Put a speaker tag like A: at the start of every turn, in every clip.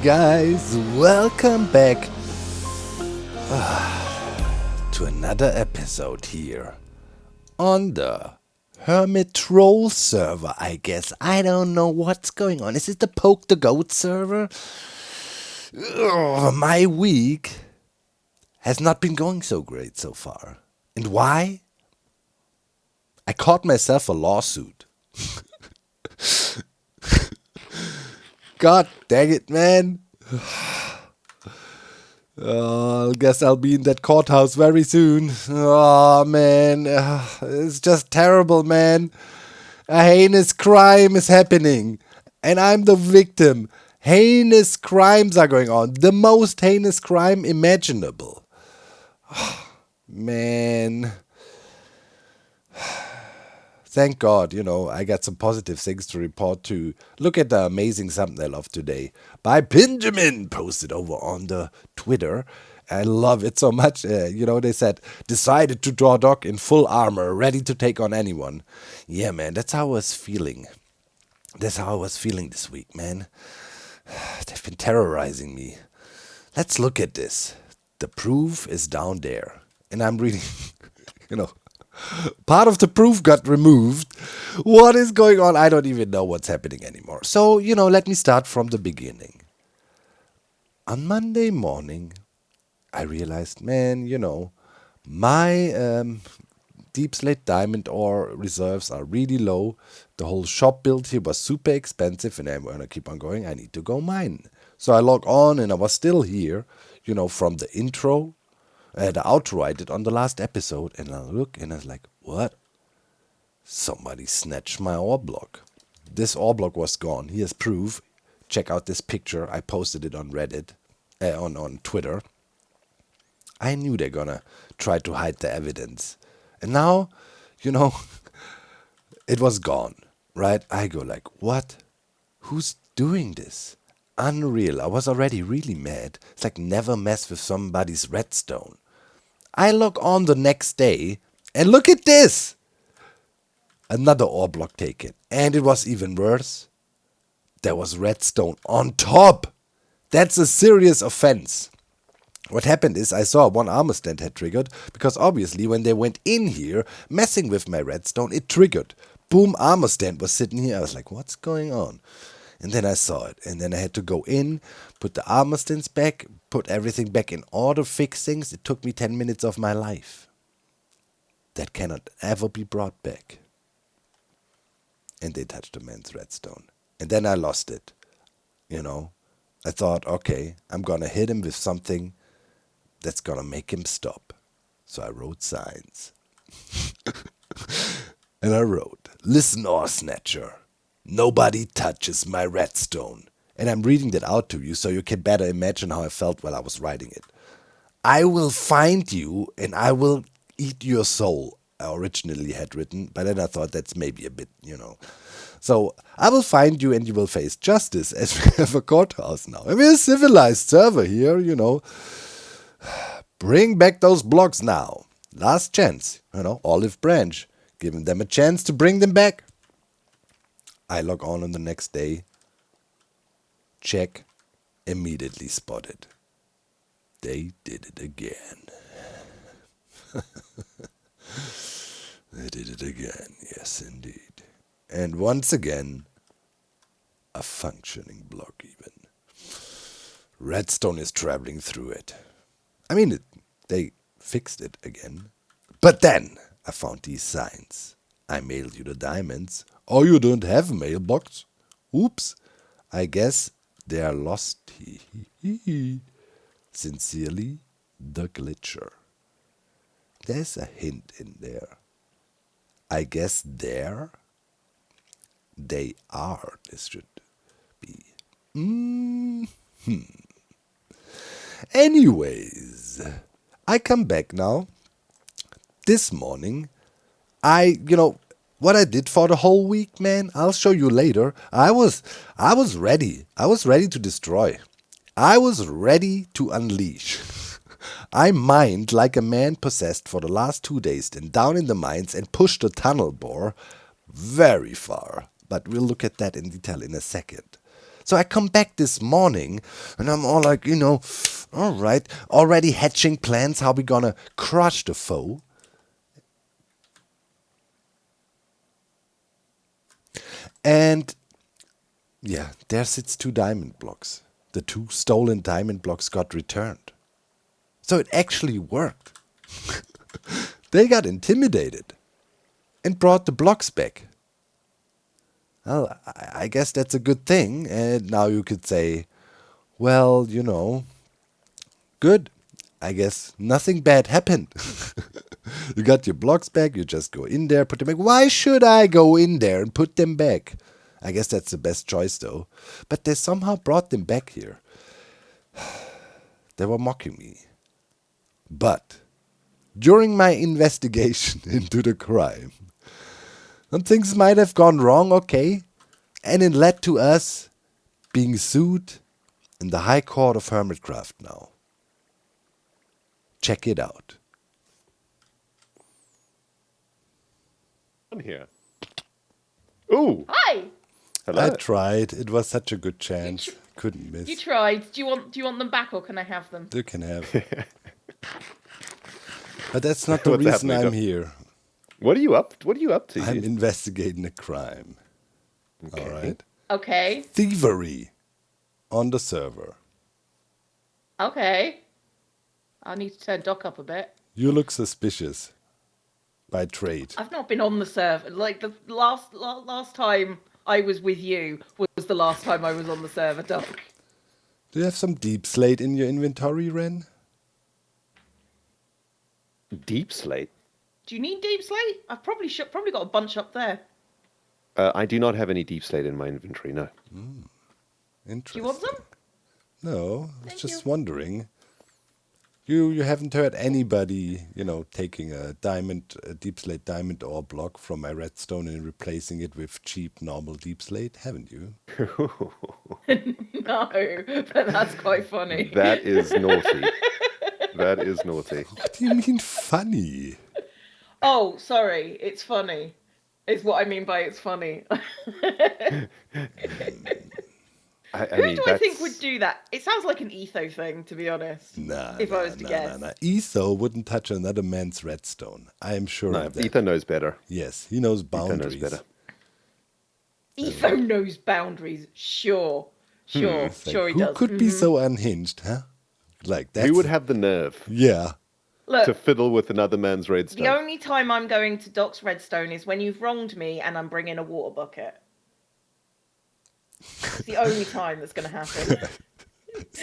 A: guys, welcome back to another episode here on the Hermit Troll server, I guess. I don't know what's going on. Is it the Poke the Goat server? My week has not been going so great so far. And why? I caught myself a lawsuit. God dang it, man. I guess I'll be in that courthouse very soon. Oh, man. It's just terrible, man. A heinous crime is happening. And I'm the victim. Heinous crimes are going on. The most heinous crime imaginable. Man. Thank God, I got some positive things to report too. Look at the amazing thumbnail of today by Benjamin, posted over on the Twitter. I love it so much. They said, decided to draw dog in full armor, ready to take on anyone. Yeah, man, that's how I was feeling. That's how I was feeling this week, man. They've been terrorizing me. Let's look at this. The proof is down there. And I'm reading, part of the proof got removed. What is going on? I don't even know what's happening anymore. So, let me start from the beginning. On Monday morning, I realized, man, my deep slate diamond ore reserves are really low. The whole shop build here was super expensive and I'm going to keep on going. I need to go mine. So I log on and I was still here, from the intro. The outro I did on the last episode, and I look and I was like, what? Somebody snatched my ore block. This ore block was gone. Here's proof. Check out this picture. I posted it on Reddit, on Twitter. I knew they're gonna try to hide the evidence. And now, it was gone, right? I go like, what? Who's doing this? Unreal. I was already really mad. It's like never mess with somebody's redstone. I log on the next day and look at this. Another ore block taken. And it was even worse. There was redstone on top. That's a serious offense. What happened is I saw one armor stand had triggered because obviously when they went in here messing with my redstone, it triggered. Boom, armor stand was sitting here. I was like, what's going on? And then I saw it. And then I had to go in, put the armor stands back, put everything back in order, fix things. It took me 10 minutes of my life. That cannot ever be brought back. And they touched the man's redstone. And then I lost it. I thought, okay, I'm going to hit him with something that's going to make him stop. So I wrote signs. And I wrote, listen, Ore Snatcher. Nobody touches my redstone. And I'm reading that out to you so you can better imagine how I felt while I was writing it. I will find you and I will eat your soul, I originally had written, but then I thought that's maybe a bit, So I will find you and you will face justice as we have a courthouse now. And we're a civilized server here, Bring back those blocks now. Last chance, olive branch. Giving them a chance to bring them back. I log on the next day. Check. Immediately spotted. They did it again. They did it again. Yes, indeed. And once again, a functioning block even. Redstone is traveling through it. They fixed it again. But then I found these signs. I mailed you the diamonds. Oh, you don't have a mailbox? Oops. I guess they are lost. Sincerely, the Glitcher. There's a hint in there. I guess they are. This should be. Anyways, I come back now. This morning, what I did for the whole week, man, I'll show you later. I was ready. I was ready to destroy. I was ready to unleash. I mined like a man possessed for the last 2 days, then down in the mines and pushed the tunnel bore very far. But we'll look at that in detail in a second. So I come back this morning, and I'm all like, all right, already hatching plans how we gonna crush the foe. And yeah, there sits 2 diamond blocks. The 2 stolen diamond blocks got returned. So it actually worked. They got intimidated and brought the blocks back. Well, I guess that's a good thing. And now you could say, well, good. I guess nothing bad happened. You got your blocks back. You just go in there, put them back. Why should I go in there and put them back? I guess that's the best choice, though. But they somehow brought them back here. They were mocking me. But during my investigation into the crime, some things might have gone wrong, okay? And it led to us being sued in the High Court of Hermitcraft now. Check it out.
B: On here. Ooh.
C: Hi.
B: Hello.
A: I tried. It was such a good chance. Couldn't miss.
C: You tried. Do you want them back, or can I have them?
A: You can have. But that's not the
B: What's
A: reason
B: happening,
A: I'm
B: Doc?
A: here.
B: What are you up to?
A: I'm
B: dude?
A: investigating a crime.
B: Okay.
A: All right.
C: Okay.
A: Thievery on the server.
C: Okay. I need to turn Doc up a bit.
A: You look suspicious by trade.
C: I've not been on the server. Like the last time I was with you was the last time I was on the server, Doc.
A: Do you have some deep slate in your inventory, Ren?
B: Deep slate.
C: Do you need deep slate? I've probably got a bunch up there.
B: I do not have any deep slate in my inventory. No.
A: Interesting.
C: Do you want some?
A: No, I was
C: Thank
A: just
C: you.
A: wondering. You haven't heard anybody, taking a deep slate diamond ore block from my redstone and replacing it with cheap normal deep slate, haven't you?
C: No, but that's quite funny.
B: That is naughty. That is naughty.
A: What do you mean funny?
C: Oh, sorry. It's funny. Is what I mean by it's funny.
B: I
C: Who
B: mean,
C: do I think would do that? It sounds like an Etho thing, to be honest. If I was to guess.
A: Nah. Etho wouldn't touch another man's redstone. I am sure
B: No,
A: of that.
B: Ethan knows better.
A: Yes, he knows
B: Ethan
A: boundaries.
B: knows better.
C: Etho knows boundaries. Sure. Sure.
A: It's like,
C: Sure he
A: who
C: does.
A: could be so unhinged, huh? Like that.
B: Who would have the nerve
A: Yeah.
C: Look,
B: to fiddle with another man's redstone?
C: the only time I'm going to Doc's Redstone is when you've wronged me and I'm bringing a water bucket. It's the only time that's going to happen.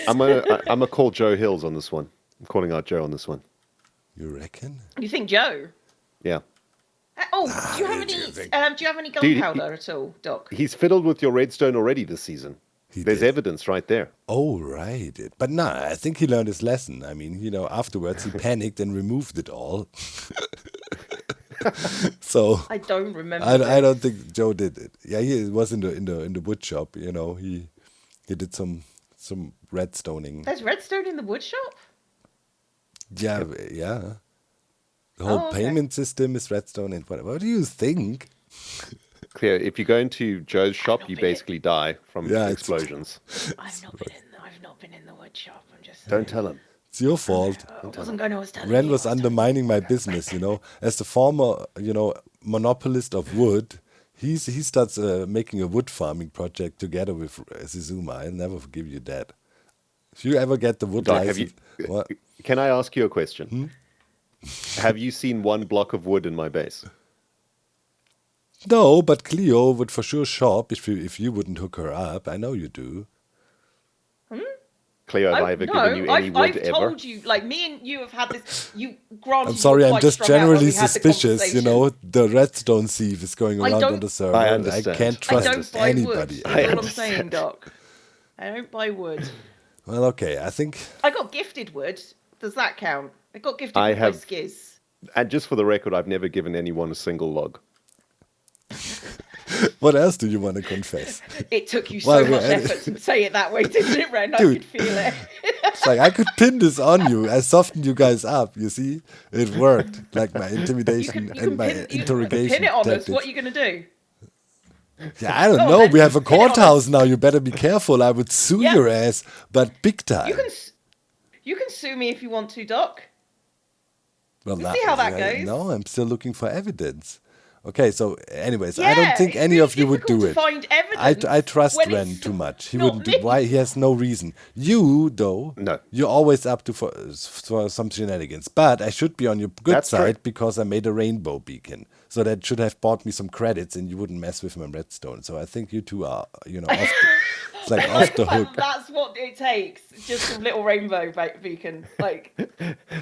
B: I'm gonna call Joe Hills on this one. I'm calling out Joe on this one.
A: You reckon?
C: You think Joe?
B: Yeah.
C: Oh, do you have
A: you
C: any?
A: think-
C: Do you have any
B: Dude,
C: gunpowder at all, Doc?
B: He's fiddled with your redstone already this season.
A: He
B: There's
A: did.
B: evidence right there.
A: Oh, right. But no, I think he learned his lesson. I mean, afterwards he panicked and removed it all. So
C: I don't remember.
A: I don't think Joe did it. Yeah, he was in the wood shop. He did some redstoning.
C: There's redstone in the wood shop?
A: Yeah, yeah. The whole
C: okay.
A: payment system is redstone and whatever. What do you think?
B: Clear. If you go into Joe's shop, you
C: been in-
B: basically die from
A: Yeah, it's-
B: explosions.
C: I've not been in the wood shop. I'm just
B: Don't tell him.
A: It's your fault.
C: I wasn't going to tell
A: Ren
C: you.
A: was undermining my business, As the former, monopolist of wood, he starts making a wood farming project together with Zizuma. I'll never forgive you that. If you ever get the wood
B: Doc, have you?
A: license... What?
B: Can I ask you a question? Have you seen one block of wood in my base?
A: No, but Cleo would for sure shop if you wouldn't hook her up. I know you do.
B: Cleo, have I ever given you any wood
C: I've
B: ever?
C: told you, like me and you have had this. You granted.
A: I'm sorry,
C: you were
A: I'm
C: quite
A: just
C: strung out when
A: generally
C: we had the
A: suspicious,
C: conversation.
A: The redstone thief is going
C: I
A: around
C: don't-
A: on the server.
B: I
A: I
B: understand.
A: can't
C: I
A: trust
C: don't buy
A: anybody.
C: wood.
B: I
C: That's what I'm saying,
B: understand.
C: Doc. I don't buy wood.
A: Well, okay, I think...
C: I got gifted wood. Does that count? I got gifted
B: I
C: wood
B: have-
C: by Skiz.
B: And just for the record, I've never given anyone a single log.
A: What else do you want to confess?
C: It took you
A: Well,
C: so much
A: yeah,
C: effort to say it that way, didn't it, Ren? I
A: Dude.
C: could feel it.
A: It's like I could pin this on you. I softened you guys up. You see, it worked. Like my intimidation and my interrogation
C: Pin it on us.
A: tactics.
C: What are you going to do?
A: Yeah, I don't
C: Go on
A: know.
C: then.
A: We have a
C: Get it on
A: courthouse
C: us.
A: now. You better be careful. I would sue
C: Yeah.
A: your ass, but big time.
C: You can sue me if you want to, Doc.
A: Well,
C: We'll see how that goes.
A: no, I'm still looking for evidence. Okay, so anyways, I
C: Yeah,
A: don't think
C: it's
A: any
C: really
A: of you would
C: difficult
A: do
C: to
A: it.
C: find evidence
A: I trust
C: when
A: Ren
C: it's
A: too much. He
C: not
A: wouldn't do.
C: me.
A: Why? He has no reason. You though,
B: No.
A: you're always up to for some shenanigans. But I should be on your good
B: That's true.
A: side because I made a rainbow beacon, so that should have bought me some credits, and you wouldn't mess with my redstone. So I think you two are, it's like off the hook.
C: That's what it takes. Just a little rainbow beacon. Like,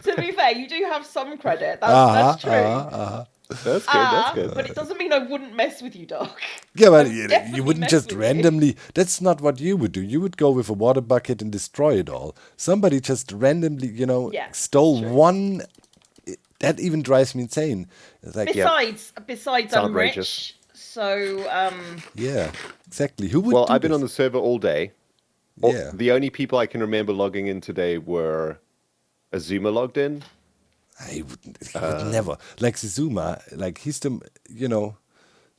C: to be fair, you do have some credit. That's true.
B: That's good. That's good.
C: But it doesn't mean I wouldn't mess with you, Doc.
A: Yeah, but
C: I would
A: you
C: definitely
A: wouldn't
C: mess
A: just
C: with you.
A: randomly. That's not what you would do. You would go with a water bucket and destroy it all. Somebody just randomly,
C: Yeah,
A: stole
C: true.
A: one. That even drives me insane. It's like,
C: Besides,
B: It's
C: I'm
B: outrageous.
C: rich, so
A: yeah, exactly. Who would?
B: Well,
A: do
B: I've been
A: this?
B: on the server all day. All-
A: Yeah,
B: The only people I can remember logging in today were Azuma logged in.
A: he would never. Like Zizuma, like he's the,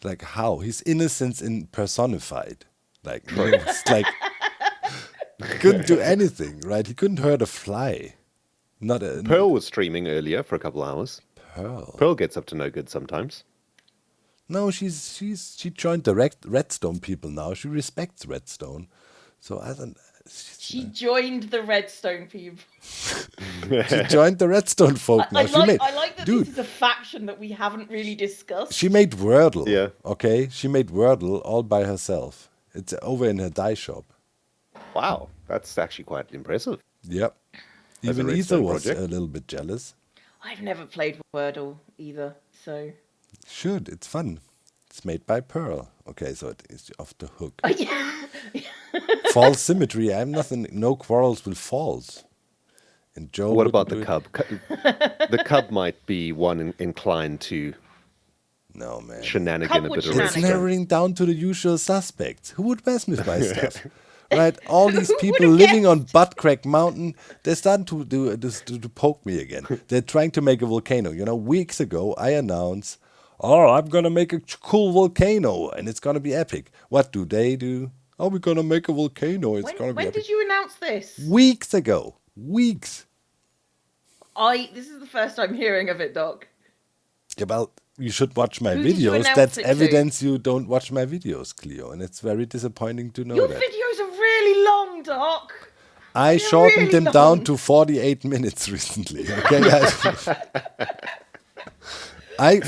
A: like how his innocence in personified. Like it's like couldn't do anything, right? He couldn't hurt a fly. Not a
B: Pearl was streaming earlier for a couple hours.
A: Pearl.
B: Pearl gets up to no good sometimes.
A: No, she joined the Redstone people now. She respects Redstone, so I don't.
C: she joined the Redstone people.
A: She joined the Redstone folk now.
C: I
A: She made,
C: like that
A: dude.
C: this is a faction that we haven't really discussed.
A: She made Wordle.
B: Yeah.
A: Okay, she made Wordle all by herself. It's over in her dye shop.
B: Wow, that's actually quite impressive.
A: Yep.
B: As a
A: Even Ether
B: Redstone
A: was
B: project.
A: a little bit jealous.
C: I've never played Wordle either, so
A: Should, it's fun. It's made by Pearl. Okay, so it is off the hook.
C: yeah.
A: False symmetry. I'm nothing. No quarrels with false. And Joe.
B: What
A: wouldn't
B: about
A: do
B: the
A: it.
B: cub? The cub might be one inclined to
A: No man.
B: shenanigan
C: Cub
B: a
C: would
B: bit of
C: shenanigan.
A: It's
B: redstone.
A: narrowing down to the usual suspects. Who would mess with my stuff? Right? All these
C: Who
A: people
C: would've
A: living on Buttcrack Mountain, they're starting to do this to poke me again. They're trying to make a volcano. Weeks ago I announced, I'm gonna make a cool volcano and it's gonna be epic. What do they do? Oh, we're gonna make a volcano. It's gonna be
C: When
A: epic.
C: did you announce this?
A: Weeks ago. Weeks.
C: This is the first I'm hearing of it, Doc.
A: Yeah, well, you should watch my
C: Who did you
A: videos.
C: announce
A: That's
C: it to?
A: evidence you don't watch my videos, Cleo, and it's very disappointing to know
C: Your
A: that.
C: videos are really long, Doc.
A: I
C: They're
A: shortened
C: really
A: them down
C: long.
A: to 48 minutes recently. Okay, guys.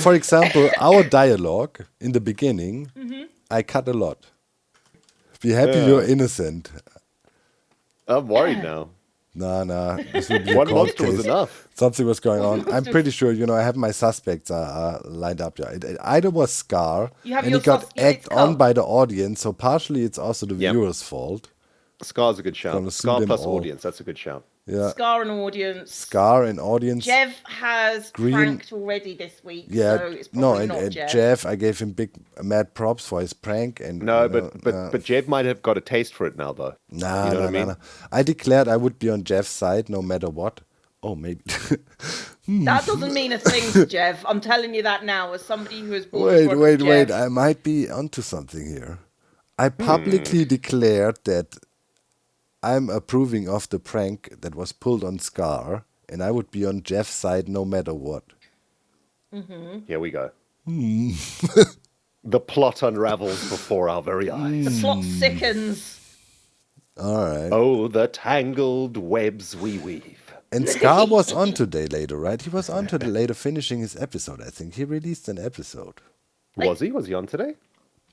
A: For example, our dialogue in the beginning, I cut a lot. Be happy you're innocent.
B: I'm worried now.
A: Nah, this would be a
B: One
A: court
B: monster was
A: case.
B: enough.
A: Something was going on. I'm pretty sure, I have my suspects lined up. Yeah, it either was Scar,
C: You have
A: and
C: your
A: he got
C: yeah, it's
A: egged on
C: Cub.
A: by the audience, so partially it's also the
B: Yep.
A: viewer's fault.
B: Scar's a good shout.
A: Gonna sue
B: Scar
A: them
B: plus
A: all.
B: audience, that's a good shout.
A: Yeah,
C: Scar and audience.
A: Scar and audience.
C: Jeff has
A: Green-
C: pranked already this week,
A: Yeah,
C: so it's
A: no,
C: probably not
A: and
C: Jeff.
A: Jeff, I gave him big mad props for his prank, and
B: No, but Jed might have got a taste for it now, though.
A: nah,
B: you know
A: nah,
B: what I mean?
A: nah. I declared I would be on Jeff's side no matter what. Oh, maybe.
C: That doesn't mean a thing to Jeff. I'm telling you that now, as somebody who has bought a
A: wait.
C: Jeff.
A: I might be onto something here. I publicly declared that I'm approving of the prank that was pulled on Scar, and I would be on Jeff's side no matter what.
B: Here we go. The plot unravels before our very eyes.
C: The plot sickens.
A: All right.
B: Oh, the tangled webs we weave.
A: And Scar was on today later, right? He was on today later finishing his episode, I think. He released an episode.
B: Was he? Was he on today?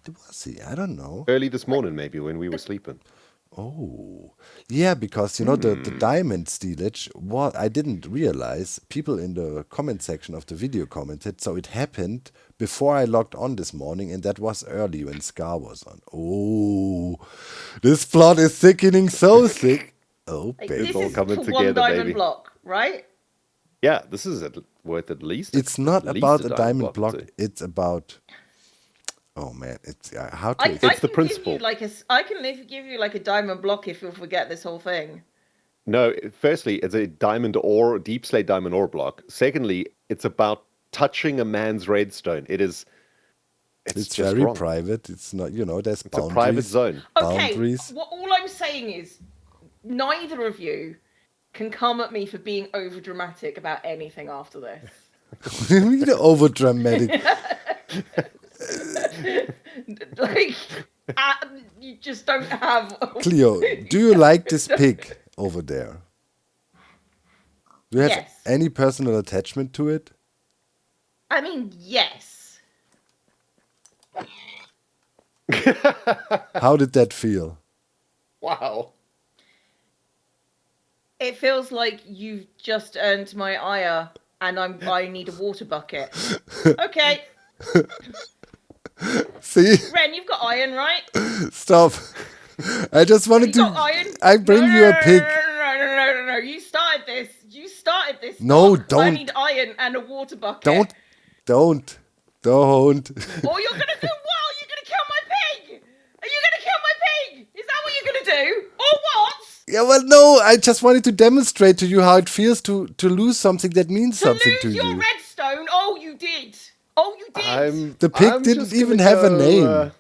A: Was he? I don't know.
B: Early this morning, maybe, when we were sleeping.
A: Oh, yeah, because the diamond stealage. What I didn't realize, people in the comment section of the video commented. So it happened before I logged on this morning, and that was early when Scar was on. Oh, this plot is thickening so thick. Oh,
C: Like,
A: baby,
C: this
B: all
C: is
B: coming
C: for
B: together,
C: one diamond
B: baby.
C: block, right?
B: Yeah, this is worth at least.
A: it's not
B: at least
A: about a diamond block.
B: too.
A: It's about. Oh man, it's how to.
C: I
B: It's the
C: can
B: principle.
C: Give you I can give you like a diamond block if you'll forget this whole thing.
B: No, firstly, it's a diamond ore, deep slate diamond ore block. Secondly, it's about touching a man's redstone. It is
A: It's
B: just
A: very
B: wrong.
A: private. It's not, there's
B: It's a
A: boundaries.
B: private zone.
A: Boundaries.
C: All I'm saying is, neither of you can come at me for being over dramatic about anything after this.
A: What do you mean over dramatic?
C: Like, you just don't have.
A: Cleo, do you like this pig over there? Do you have
C: Yes.
A: any personal attachment to it?
C: I mean, yes.
A: How did that feel?
B: Wow.
C: It feels like you've just earned my ire, and I need a water bucket. Okay,
A: See?
C: Ren, you've got iron, right?
A: Stop. I just wanted
C: You
A: to.
C: got iron?
A: I bring you a pig.
C: No. You started this.
A: No,
C: Doc. I
A: don't.
C: need iron and a water bucket.
A: Don't.
C: Or you're gonna do what? You're gonna kill my pig? Are you gonna kill my pig? Is that what you're gonna do? Or what?
A: Yeah, well, no. I just wanted to demonstrate to you how it feels to lose something that means something to
C: lose your
A: you.
C: redstone? Oh, you did.
A: The pig didn't even have a name.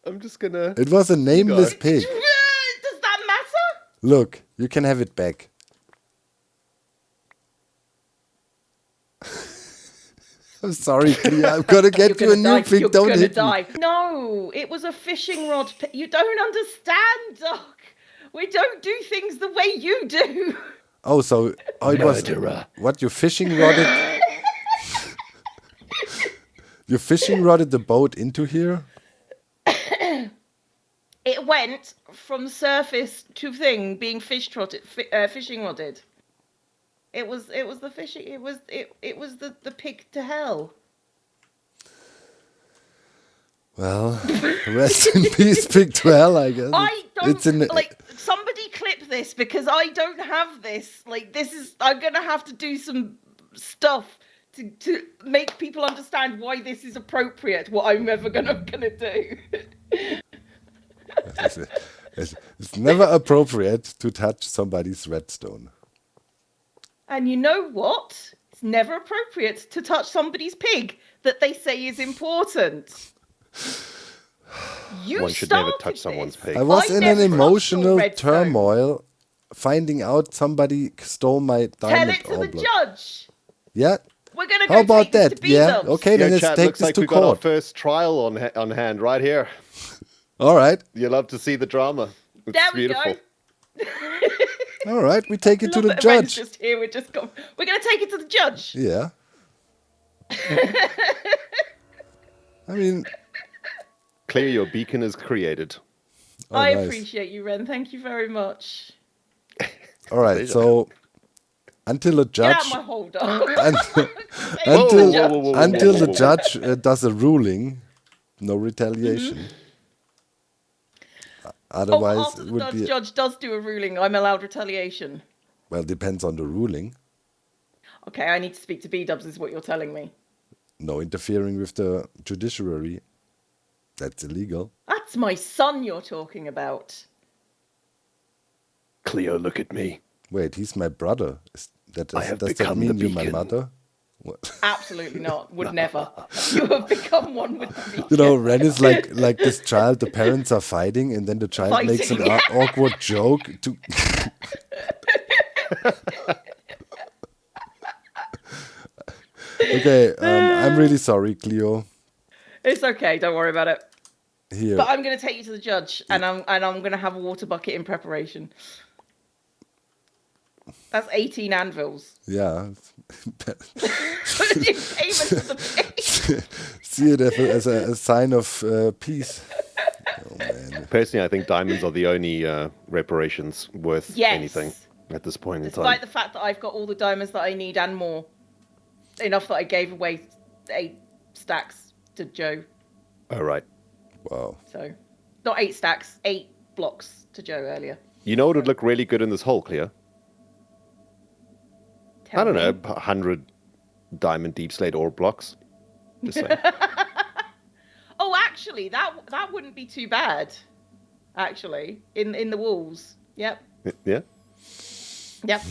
B: I'm just gonna.
A: It was a nameless pig.
C: Does that matter?
A: Look, you can have it back. I'm sorry, Clea. I'm gonna get you a new pig.
C: You're
A: Don't
C: gonna
A: hit
C: die.
A: me.
C: No, it was a fishing rod. You don't understand, Doc. We don't do things the way you do.
A: Oh, so it was what you fishing rodded? You fishing rodded the boat into here?
C: It went from surface to thing being fishing rodded. It was the fishing. It was the pig to hell.
A: Well, rest in peace, pig to hell, I guess.
C: I don't somebody clip this because I don't have this. Like I'm gonna have to do some stuff to make people understand why this is appropriate. What I'm ever gonna do.
A: It's never appropriate to touch somebody's redstone.
C: And you know what? It's never appropriate to touch somebody's pig that they say is important.
B: One should never touch someone's pig.
A: I was in an emotional turmoil, finding out somebody stole my diamond.
C: Tell it to the judge.
A: Yeah.
C: We're gonna go
A: How about
C: take this
A: that?
C: to
A: Yeah.
C: B-dubs.
A: Okay, then let's
B: chat,
A: take
B: looks
A: this
B: like
A: to
B: we've got our
A: court.
B: first trial on hand right here.
A: All right.
B: You love to see the drama. It's
C: There we
B: beautiful.
C: go.
A: All right. We take it to
C: Love
A: the
C: that Ren's
A: judge.
C: just here. We're gonna take it to the judge.
A: Yeah. I mean,
B: Clear, your beacon is created.
A: oh,
C: I
A: nice.
C: appreciate you, Ren. Thank you very much.
A: All right. So until a
C: Get out
A: judge
C: of my holder.
A: until the judge does a ruling, no retaliation. Otherwise,
C: after
A: it
C: the
A: would be
C: judge does do a ruling, I'm allowed retaliation.
A: well. Depends on the ruling.
C: Okay, I need to speak to B-dubs, is what you're telling me.
A: No interfering with the judiciary. That's illegal.
C: That's my son you're talking about.
B: Cleo, look at me.
A: Wait, he's my brother. Does that
B: become
A: mean
B: the
A: you're my
B: beacon.
A: mother? What?
C: Absolutely not. Would never. You have become one with the beacon.
A: You know, Ren is like this child. The parents are fighting, and then the child makes an awkward joke. Okay, I'm really sorry, Cleo.
C: It's okay. Don't worry about it.
A: Here,
C: But I'm going to take you to the judge, and I'm going to have a water bucket in preparation. That's 18 anvils.
A: yeah.
C: In payment for the pig.
A: See it as a sign of peace. Oh man.
B: Personally, I think diamonds are the only reparations worth
C: Yes.
B: anything at this point in
C: Despite
B: time.
C: the fact that I've got all the diamonds that I need and more. Enough that I gave away 8 stacks to Joe.
B: Oh, right.
A: Wow.
C: So, not 8 stacks, 8 blocks to Joe earlier.
B: You know what would look really good in this hole, Cleo? I don't know, 100 diamond deep slate ore blocks. Just saying.
C: Oh, actually, that wouldn't be too bad. Actually, in the walls. Yep.
B: Yeah?
C: Yep.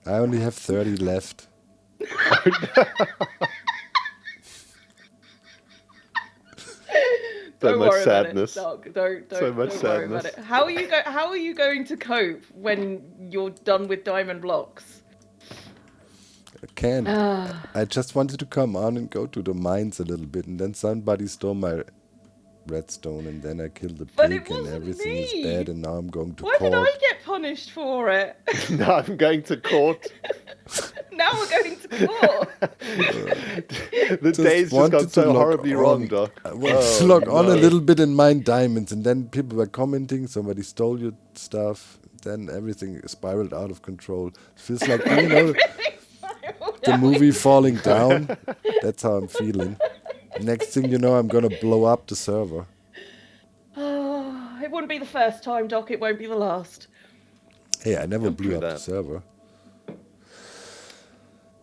A: I only have 30 left.
C: Don't
B: much
C: worry
B: sadness.
C: about it, Doc.
B: So much
C: Don't worry about
B: sadness.
C: it. How are you going to cope when you're done with diamond blocks?
A: I can't. I just wanted to come on and go to the mines a little bit, and then somebody stole my redstone, and then I killed the
C: But it
A: pig, and
C: wasn't
A: everything
C: me.
A: is bad, and now I'm going to
C: Why
A: court.
C: did I get punished for it?
B: Now I'm going to court.
C: Now we're going to court.
B: The days just got so horribly wrong, Doc.
A: I wanted to log on a little bit and mine diamonds, and then people were commenting, somebody stole your stuff, then everything spiraled out of control. It feels like, the movie Falling Down. That's how I'm feeling. Next thing you know, I'm gonna blow up the server.
C: Oh, it wouldn't be the first time, Doc. It won't be the last.
A: Hey, I never blew up the server.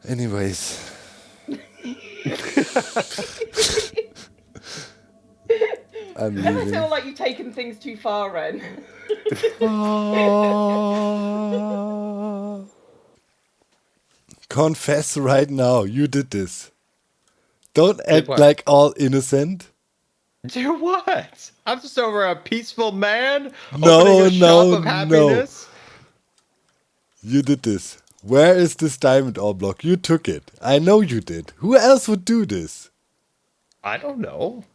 A: Anyways. I'm leaving.
C: I feel like you've taken things too far, Ren.
A: Confess right now, you did this. Don't act like all innocent.
D: Do what? I'm just over a peaceful man
A: No,
D: opening a shop
A: no,
D: of happiness.
A: No. You did this. Where is this diamond ore block? You took it. I know you did. Who else would do this?
D: I don't know.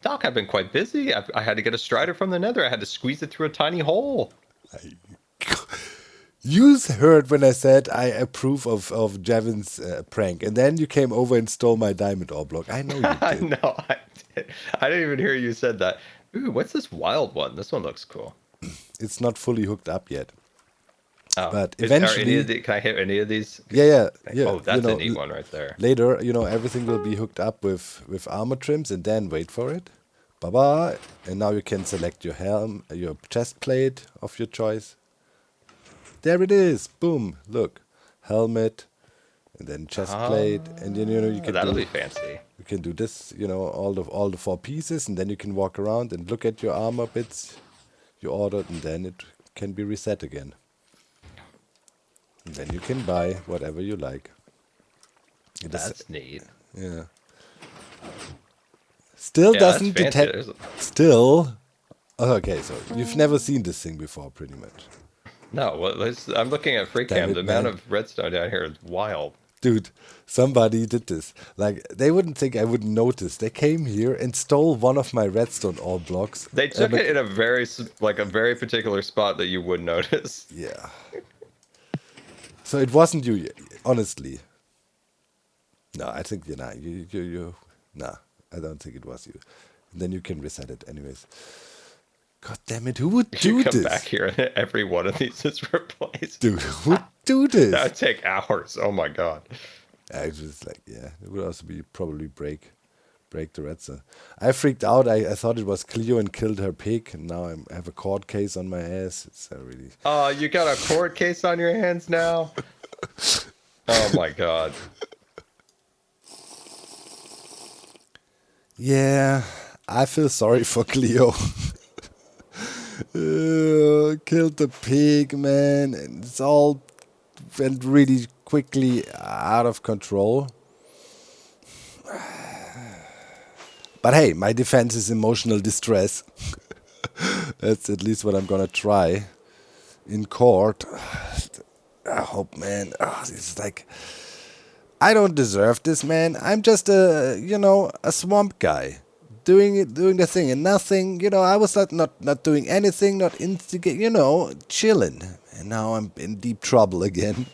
D: Doc, I've been quite busy. I had to get a strider from the nether. I had to squeeze it through a tiny hole.
A: You heard when I said I approve of Javin's prank, and then you came over and stole my diamond ore block. I know you did.
D: No, I did. I didn't even hear you said that. Ooh, what's this wild one? This one looks cool.
A: It's not fully hooked up yet.
D: Oh,
A: but eventually...
D: can I hit any of these?
A: Yeah.
D: Oh, that's a neat one right there.
A: Later, everything will be hooked up with armor trims, and then wait for it. Bye-bye. And now you can select your helm, your chest plate of your choice. There it is. Boom. Look. Helmet. And then chest plate. And then, you can
D: that'll be fancy.
A: You can do this, all the 4 pieces. And then you can walk around and look at your armor bits you ordered. And then it can be reset again. And then you can buy whatever you like.
D: That's neat.
A: Yeah. Still doesn't detect. Still. Oh, okay, so you've never seen this thing before, pretty much.
D: No, well, I'm looking at FreeCam. The amount of redstone down here is wild.
A: Dude, somebody did this. Like, they wouldn't think I wouldn't notice. They came here and stole one of my redstone ore blocks.
D: They took it in a very particular spot that you would notice.
A: Yeah. So it wasn't you, honestly. No, I think you. Nah, I don't think it was you. And then you can reset it, anyways. God damn it! Who would do
D: you
A: this?
D: come back here and every one of these is replaced.
A: Dude, who would do this?
D: That would take hours. Oh my god.
A: I was just like, yeah, it would also be probably break the redstone. I freaked out. I thought it was Cleo and killed her pig, and now I have a court case on my ass. It's really.
D: Oh, you got a court case on your hands now? Oh my god.
A: Yeah, I feel sorry for Cleo. Killed the pig, man, and it's all went really quickly out of control. But hey, my defense is emotional distress. That's at least what I'm gonna try in court. I hope, man. This is like, I don't deserve this, man. I'm just a swamp guy. Doing the thing and nothing, I was not doing anything, not instigate, chilling. And now I'm in deep trouble again.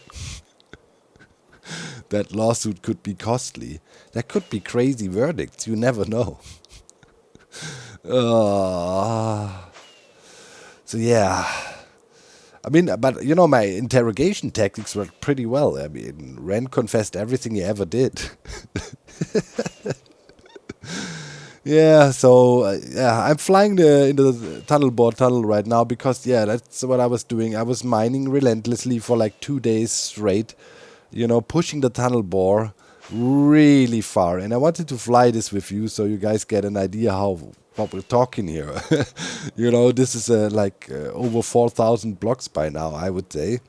A: That lawsuit could be costly. There could be crazy verdicts, you never know. So yeah. I mean, but my interrogation tactics worked pretty well. I mean, Ren confessed everything he ever did. Yeah, so I'm flying into the tunnel right now because that's what I was doing. I was mining relentlessly for like 2 days straight, pushing the tunnel bore really far. And I wanted to fly this with you so you guys get an idea what we're talking here. This is over 4,000 blocks by now, I would say.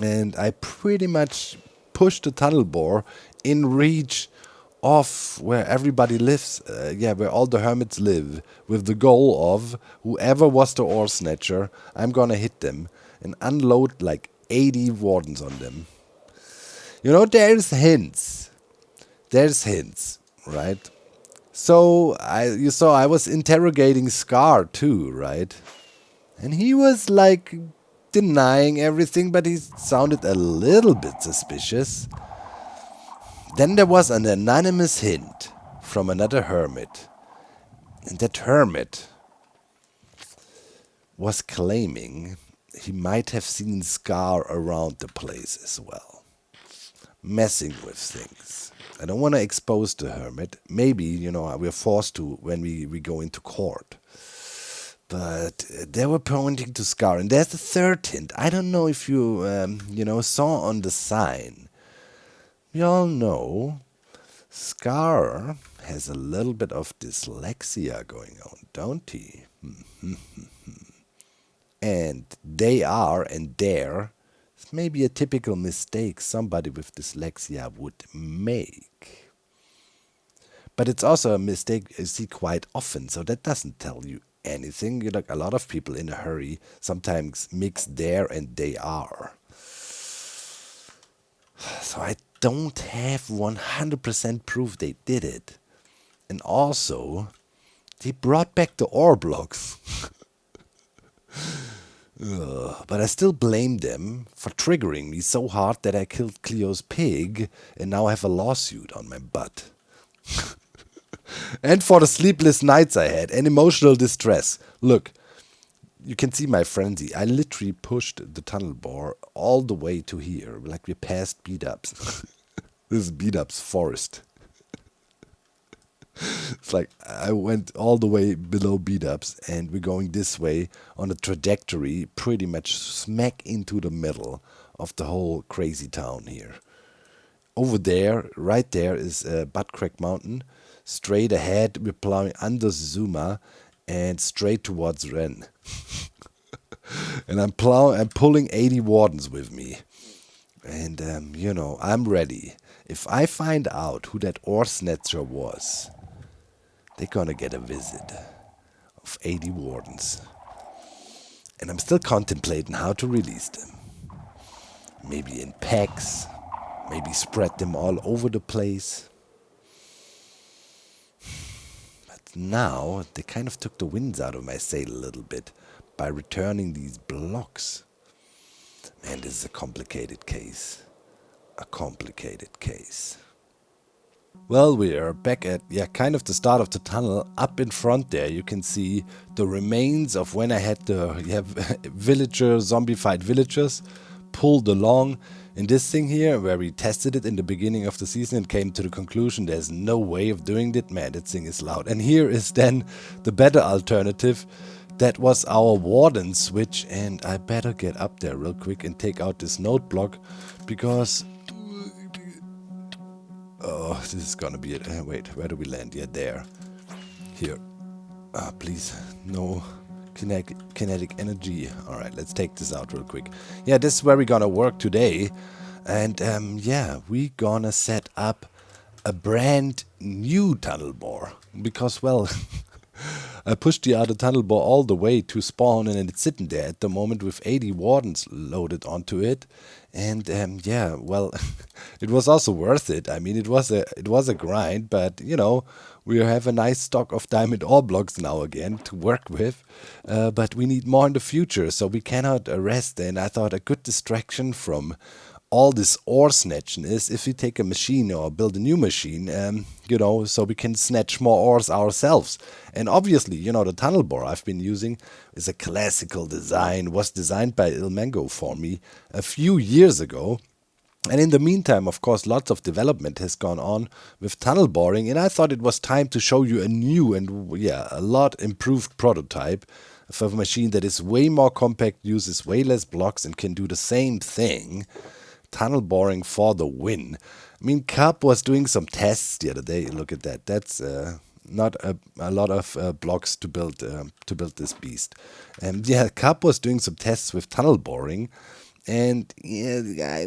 A: and I pretty much pushed the tunnel bore in reach of where everybody lives, where all the hermits live, with the goal of whoever was the Ore Snatcher, I'm gonna hit them and unload like 80 wardens on them. You know, there's hints, right? So you saw I was interrogating Scar too, right? And he was like denying everything, but he sounded a little bit suspicious. Then there was an anonymous hint from another hermit. And that hermit was claiming he might have seen Scar around the place as well, messing with things. I don't want to expose the hermit. Maybe, we're forced to when we go into court. But they were pointing to Scar. And there's the third hint. I don't know if you, saw on the sign. We all know Scar has a little bit of dyslexia going on, don't he? And they are and there is maybe a typical mistake somebody with dyslexia would make. But it's also a mistake you see quite often, so that doesn't tell you anything. Like a lot of people in a hurry sometimes mix there and they are. So I don't have 100% proof they did it. And also, they brought back the ore blocks. But I still blame them for triggering me so hard that I killed Cleo's pig and now have a lawsuit on my butt. And for the sleepless nights I had and emotional distress. Look, you can see my frenzy. I literally pushed the tunnel bore all the way to here, like we passed beat-ups. This is beat-ups forest. It's like I went all the way below beat-ups and we're going this way on a trajectory pretty much smack into the middle of the whole crazy town here. Over there, right there is Buttcrack Mountain. Straight ahead, we're plowing under Zuma and straight towards Ren. And I'm pulling 80 wardens with me. And, I'm ready. If I find out who that Ore Snatcher was, they're gonna get a visit of 80 wardens. And I'm still contemplating how to release them. Maybe in packs, maybe spread them all over the place. But now, they kind of took the winds out of my sail a little bit by returning these blocks. Man, this is a complicated case. Well, we are back at, kind of the start of the tunnel. Up in front there, you can see the remains of when I had the zombified villagers pulled along. In this thing here, where we tested it in the beginning of the season and came to the conclusion there's no way of doing it. Man, that thing is loud. And here is then the better alternative. That was our warden switch, and I better get up there real quick and take out this note block, because this is gonna be it. Wait, where do we land? Yeah, there. Here. Please, no kinetic energy. Alright, let's take this out real quick. Yeah, this is where we're gonna work today. And we're gonna set up a brand new tunnel bore. Because, well, I pushed the other tunnel bore all the way to spawn, and it's sitting there at the moment with 80 wardens loaded onto it. And it was also worth it. I mean, it was a grind, but we have a nice stock of diamond ore blocks now again to work with. But we need more in the future, so we cannot rest. And I thought a good distraction from all this ore snatching is if we take a machine or build a new machine, so we can snatch more ores ourselves. And obviously, the tunnel bore I've been using is a classical design, was designed by Ilmango for me a few years ago. And in the meantime, of course, lots of development has gone on with tunnel boring, and I thought it was time to show you a new and, a lot improved prototype of a machine that is way more compact, uses way less blocks, and can do the same thing. Tunnel boring for the win. I mean, Cup was doing some tests the other day. Look at that. That's not a lot of blocks to build this beast. And Cup was doing some tests with tunnel boring, And yeah,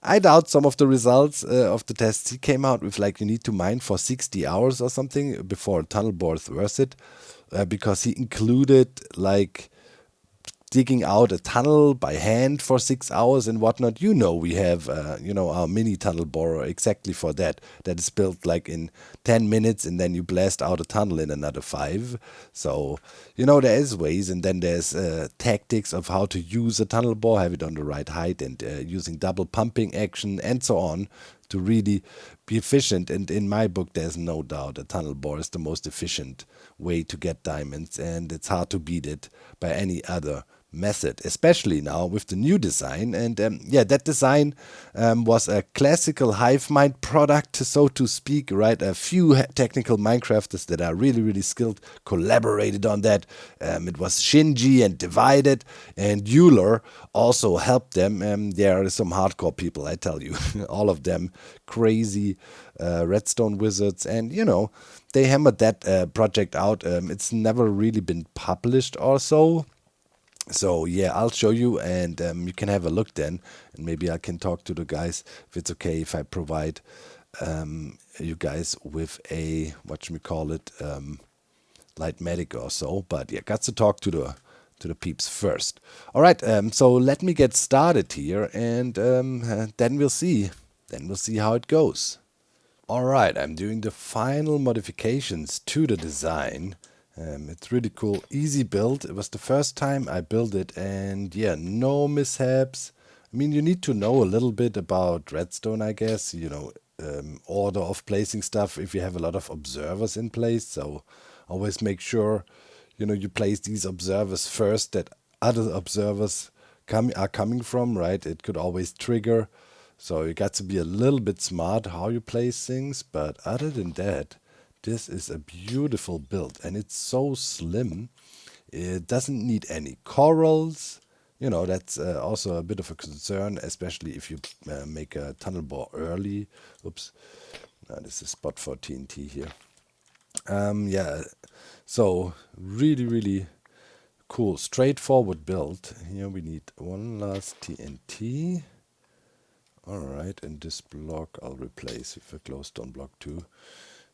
A: I doubt some of the results of the tests. He came out with like you need to mine for 60 hours or something before a tunnel bore is worth it, because he included like digging out a tunnel by hand for 6 hours and whatnot. We have our mini tunnel borer exactly for that. That is built like in 10 minutes, and then you blast out a tunnel in another 5. So there is ways, and then there's tactics of how to use a tunnel bore, have it on the right height, and using double pumping action and so on to really be efficient. And in my book, there's no doubt a tunnel bore is the most efficient way to get diamonds, and it's hard to beat it by any other method, especially now with the new design. And that design was a classical hive mind product, so to speak, right? A few technical Minecrafters that are really, really skilled collaborated on that. It was Shinji and Divided, and Euler also helped them. There are some hardcore people, I tell you, all of them crazy redstone wizards, and they hammered that project out. It's never really been published or so. So yeah, I'll show you, and you can have a look then, and maybe I can talk to the guys if it's okay if I provide you guys with a light medic or so. But yeah, got to talk to the peeps first. All right, so let me get started here, and then we'll see. Then we'll see how it goes. All right, I'm doing the final modifications to the design. It's really cool, easy build. It was the first time I built it, and yeah, no mishaps. I mean, you need to know a little bit about redstone, I guess, order of placing stuff if you have a lot of observers in place. So always make sure, you place these observers first that other observers are coming from, right? It could always trigger. So you got to be a little bit smart how you place things, but other than that, this is a beautiful build, and it's so slim. It doesn't need any corals. That's also a bit of a concern, especially if you make a tunnel bore early. Oops. This is spot for TNT here. Yeah, so really, really cool, straightforward build. Here we need one last TNT. All right, and this block I'll replace with a glowstone block too.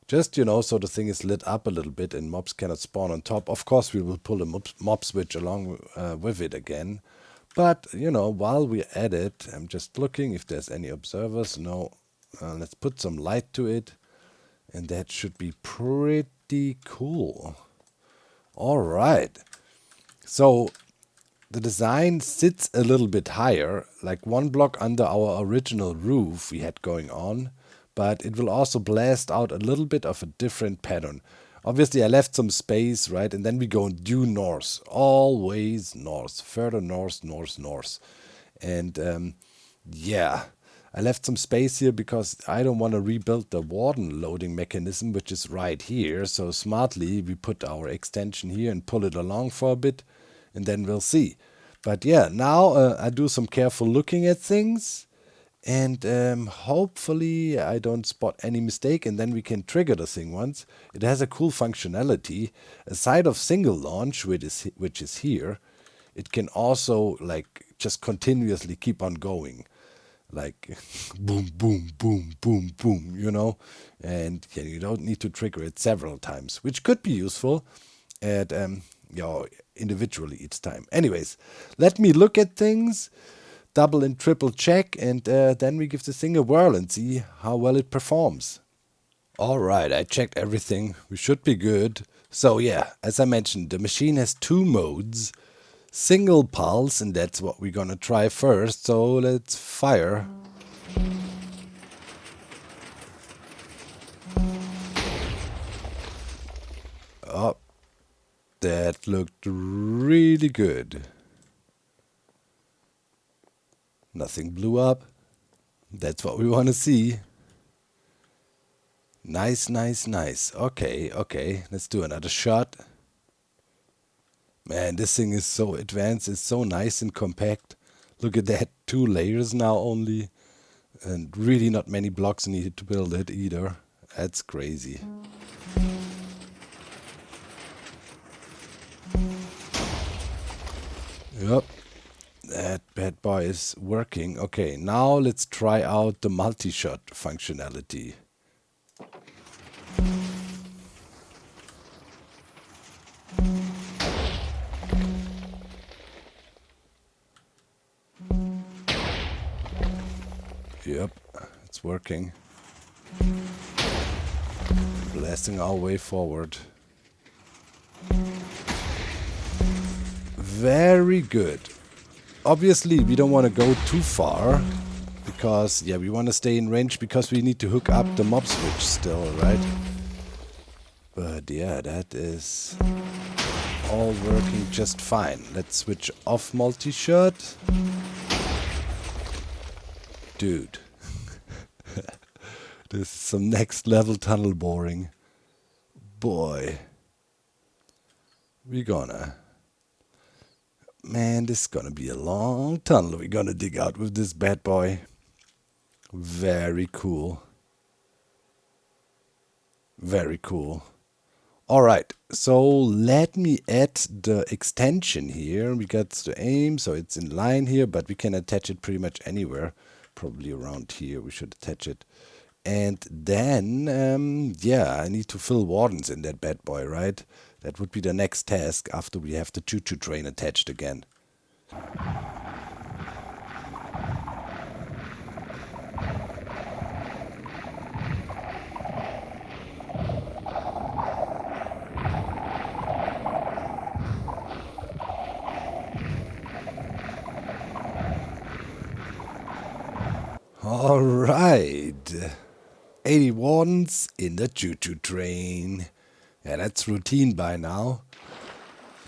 A: Just, so the thing is lit up a little bit and mobs cannot spawn on top. Of course, we will pull a mob switch along with it again. But, while we're at it, I'm just looking if there's any observers. No. Let's put some light to it. And that should be pretty cool. All right. So the design sits a little bit higher, like one block under our original roof we had going on. But it will also blast out a little bit of a different pattern. Obviously, I left some space, right? And then we go due north, always north, further north, north, north. And yeah, I left some space here because I don't want to rebuild the warden loading mechanism, which is right here. So smartly, we put our extension here and pull it along for a bit, and then we'll see. But yeah, now I do some careful looking at things. And hopefully I don't spot any mistake, and then we can trigger the thing once. It has a cool functionality. Aside of single launch, which is here, it can also like just continuously keep on going. Like boom, boom, boom, boom, boom, And yeah, you don't need to trigger it several times, which could be useful at individually each time. Anyways, let me look at things. Double and triple check, and then we give the thing a whirl and see how well it performs. All right, I checked everything. We should be good. So yeah, as I mentioned, the machine has 2 modes. Single pulse, and that's what we're gonna try first. So let's fire. Oh, that looked really good. Nothing blew up. That's what we want to see. Nice, nice, nice. Okay. Let's do another shot. Man, this thing is so advanced. It's so nice and compact. Look at that. 2 layers now only. And really not many blocks needed to build it either. That's crazy. Yep. bad boy is working. Okay, now let's try out the multi-shot functionality. Yep, it's working. Blasting our way forward. Very good. Obviously, we don't want to go too far. Because, yeah, we want to stay in range because we need to hook up the mob switch still, right? But yeah, that is all working just fine. Let's switch off multi-shot. Dude. This is some next level tunnel boring. Boy. We're gonna... Man, this is gonna be a long tunnel we're gonna dig out with this bad boy. Very cool. Very cool. Alright, so let me add the extension here. We got the aim, so it's in line here, but we can attach it pretty much anywhere. Probably around here we should attach it. And then, yeah, I need to fill wardens in that bad boy, right? That would be the next task after we have the choo-choo train attached again. Alright. 80 wardens in the choo-choo train. Yeah, that's routine by now.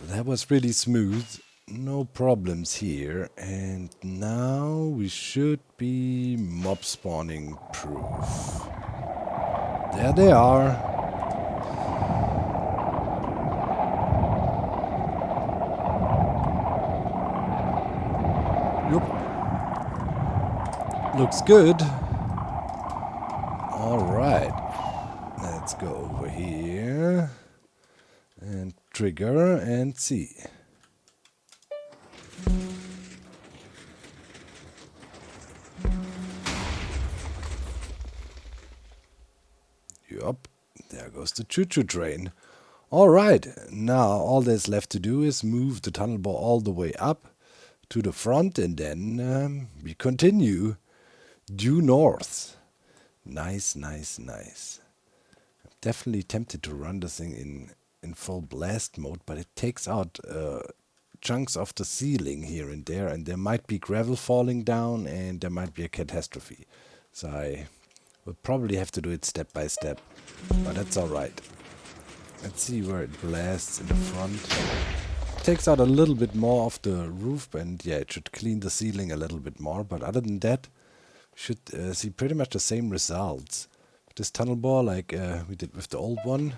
A: That was really smooth. No problems here. And now we should be mob spawning proof. There they are. Yup. Looks good. Alright. Let's go over here. And trigger and see. Yup. There goes the choo-choo train. Alright. Now all there's left to do is move the tunnel bore all the way up to the front, and then we continue due north. Nice, nice, nice. I'm definitely tempted to run this thing in full blast mode, but it takes out chunks of the ceiling here and there might be gravel falling down, and there might be a catastrophe. So I will probably have to do it step by step, but that's alright. Let's see where it blasts in the front. Takes out a little bit more of the roof, and yeah, it should clean the ceiling a little bit more, but other than that, we should see pretty much the same results. This tunnel bore like we did with the old one,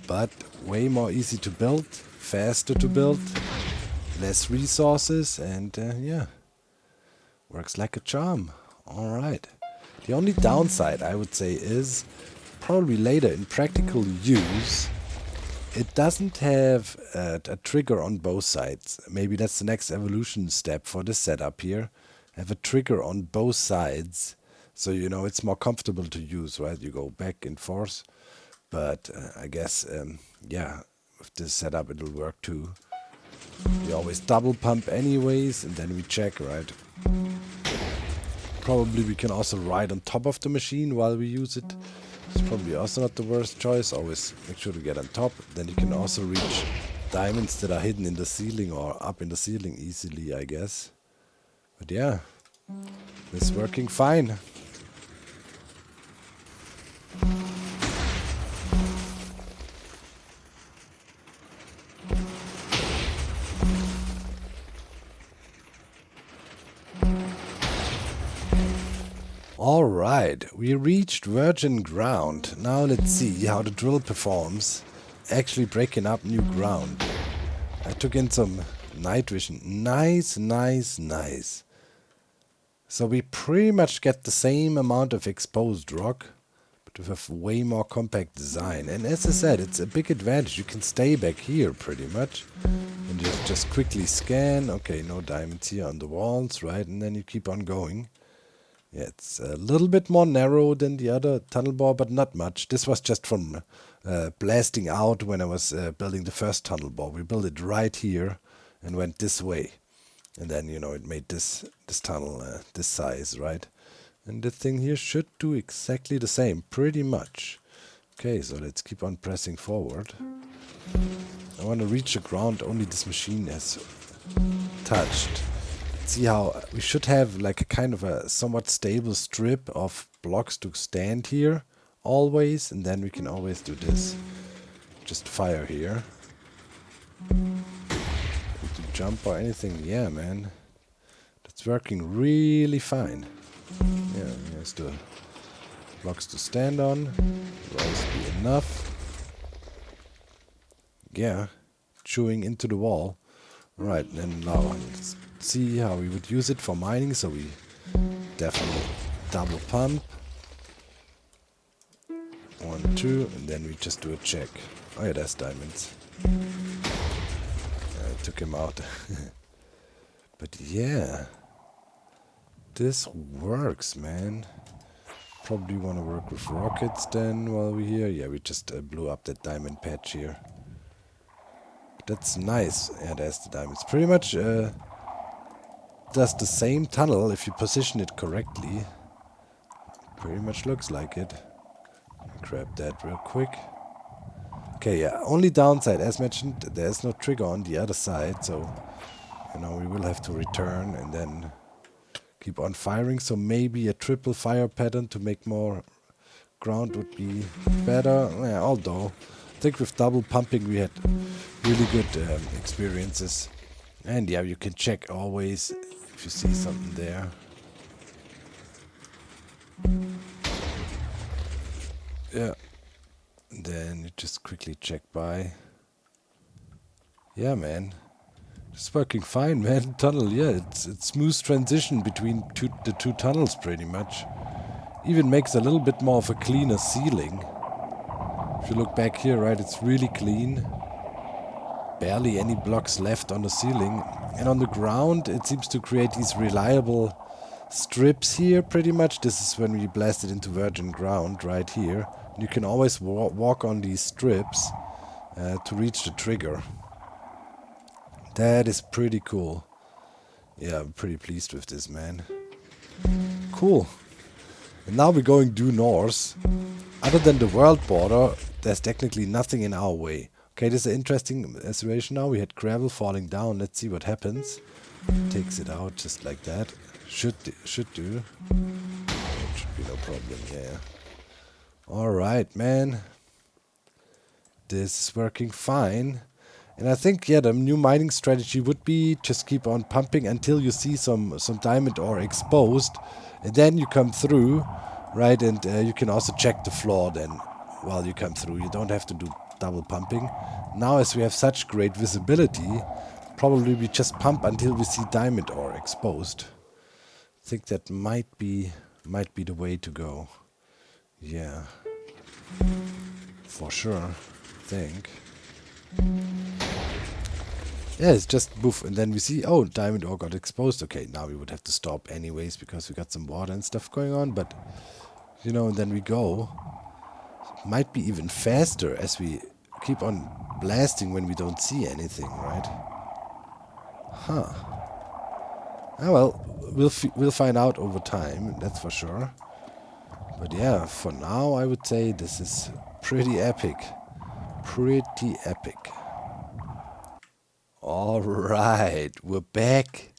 A: but way more easy to build, faster to build, less resources, and yeah, works like a charm. Alright. The only downside, I would say, is probably later in practical use, it doesn't have a trigger on both sides. Maybe that's the next evolution step for this setup here. Have a trigger on both sides, so you know it's more comfortable to use, right? You go back and forth, but I guess, yeah, with this setup it'll work too. We always double pump anyways, and then we check, right? Probably we can also ride on top of the machine while we use it. It's probably also not the worst choice. Always make sure to get on top. Then you can also reach diamonds that are hidden in the ceiling or up in the ceiling easily, I guess. But yeah, it's working fine. Alright, we reached virgin ground. Now let's see how the drill performs. Actually breaking up new ground. I took in some night vision. Nice, nice, nice. So we pretty much get the same amount of exposed rock, but with a way more compact design. And as I said, it's a big advantage. You can stay back here pretty much and just quickly scan. Okay, no diamonds here on the walls, right? And then you keep on going. Yeah, it's a little bit more narrow than the other tunnel bore, but not much. This was just from blasting out when I was building the first tunnel bore. We built it right here and went this way. And then, you know, it made this tunnel this size, right? And the thing here should do exactly the same, pretty much. Okay, so let's keep on pressing forward. I want to reach the ground only this machine has touched. See how we should have like a kind of a somewhat stable strip of blocks to stand here always, and then we can always do this. Just fire here. To jump or anything, yeah, man. That's working really fine. Yeah, here's the blocks to stand on. Will always be enough. Yeah, chewing into the wall. Right, and now let's see how we would use it for mining. So we definitely double pump. 1, 2, and then we just do a check. Oh yeah, there's diamonds. I took him out. But yeah, this works, man. Probably want to work with rockets then while we're here. Yeah, we just blew up that diamond patch here. That's nice. Yeah, there's the diamonds. Pretty much does the same tunnel if you position it correctly. Pretty much looks like it. Grab that real quick. Okay, yeah, only downside, as mentioned, there's no trigger on the other side, so, you know, we will have to return and then keep on firing. So maybe a triple fire pattern to make more ground would be better. Yeah, although I think with double pumping we had really good experiences. And yeah, you can check always if you see something there. Yeah. And then you just quickly check by. Yeah, man. It's working fine, man. Tunnel, yeah, it's smooth transition between the two tunnels pretty much. Even makes a little bit more of a cleaner ceiling. If you look back here, right, it's really clean. Barely any blocks left on the ceiling. And on the ground, it seems to create these reliable strips here pretty much. This is when we blast it into virgin ground right here. You can always walk on these strips to reach the trigger. That is pretty cool. Yeah, I'm pretty pleased with this, man. Cool. And now we're going due north. Other than the world border, there's technically nothing in our way. Okay, this is an interesting situation now. We had gravel falling down. Let's see what happens. Takes it out just like that. Should do. Should be no problem, yeah. Alright, man. This is working fine. And I think, yeah, the new mining strategy would be just keep on pumping until you see some diamond ore exposed. And then you come through, right? And you can also check the floor then while you come through. You don't have to do double pumping. Now, as we have such great visibility, probably we just pump until we see diamond ore exposed. I think that might be the way to go. Yeah, for sure, I think. Yeah, it's just boof, and then we see, oh, diamond ore got exposed. Okay, now we would have to stop anyways because we got some water and stuff going on, but, you know, and then we go. Might be even faster as we keep on blasting when we don't see anything, right? Huh. Ah, well, we'll find out over time, that's for sure. But yeah, for now, I would say this is pretty epic. Pretty epic. Alright, we're back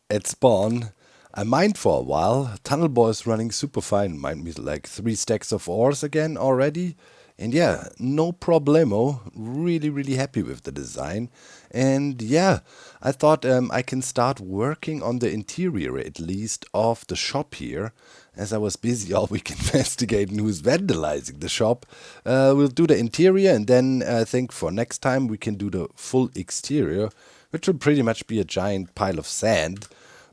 A: at spawn. I mined for a while. Tunnel bore is running super fine. Mined me like 3 stacks of ores again already. And yeah, no problemo. Really, really happy with the design. And yeah, I thought I can start working on the interior at least of the shop here. As I was busy all week investigating who's vandalizing the shop. We'll do the interior, and then I think for next time we can do the full exterior, which will pretty much be a giant pile of sand.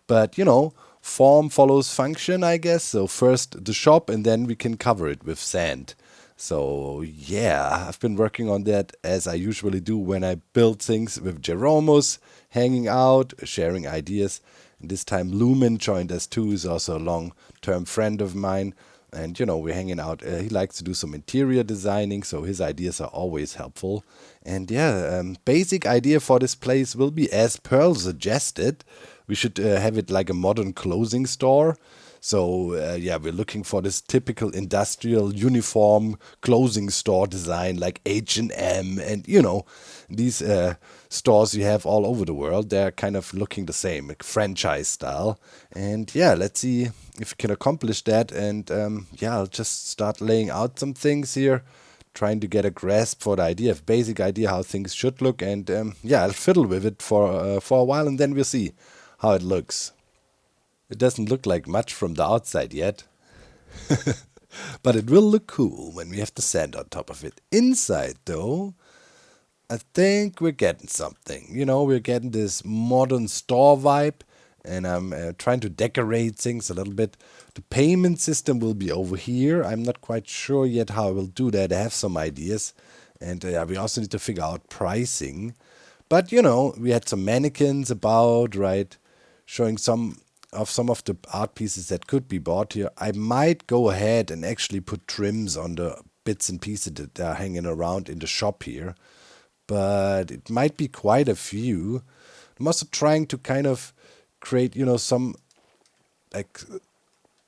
A: But, you know, form follows function, I guess. So first the shop, and then we can cover it with sand. So yeah, I've been working on that as I usually do when I build things with Jeromus, hanging out, sharing ideas. And this time Lumen joined us too. He's also a long-term friend of mine. And, we're hanging out. He likes to do some interior designing, so his ideas are always helpful. And yeah, basic idea for this place will be, as Pearl suggested, we should have it like a modern clothing store. So yeah, we're looking for this typical industrial uniform clothing store design like H&M and, these stores you have all over the world. They're kind of looking the same, like franchise style. And yeah, let's see if we can accomplish that. And yeah, I'll just start laying out some things here, trying to get a grasp for the idea, basic idea how things should look. And yeah, I'll fiddle with it for a while, and then we'll see how it looks. It doesn't look like much from the outside yet, but it will look cool when we have the sand on top of it. Inside, though, I think we're getting something. We're getting this modern store vibe, and I'm trying to decorate things a little bit. The payment system will be over here. I'm not quite sure yet how I will do that. I have some ideas, and we also need to figure out pricing. But, we had some mannequins about, right, showing some of the art pieces that could be bought here. I might go ahead and actually put trims on the bits and pieces that are hanging around in the shop here. But it might be quite a few. I'm also trying to kind of create, some like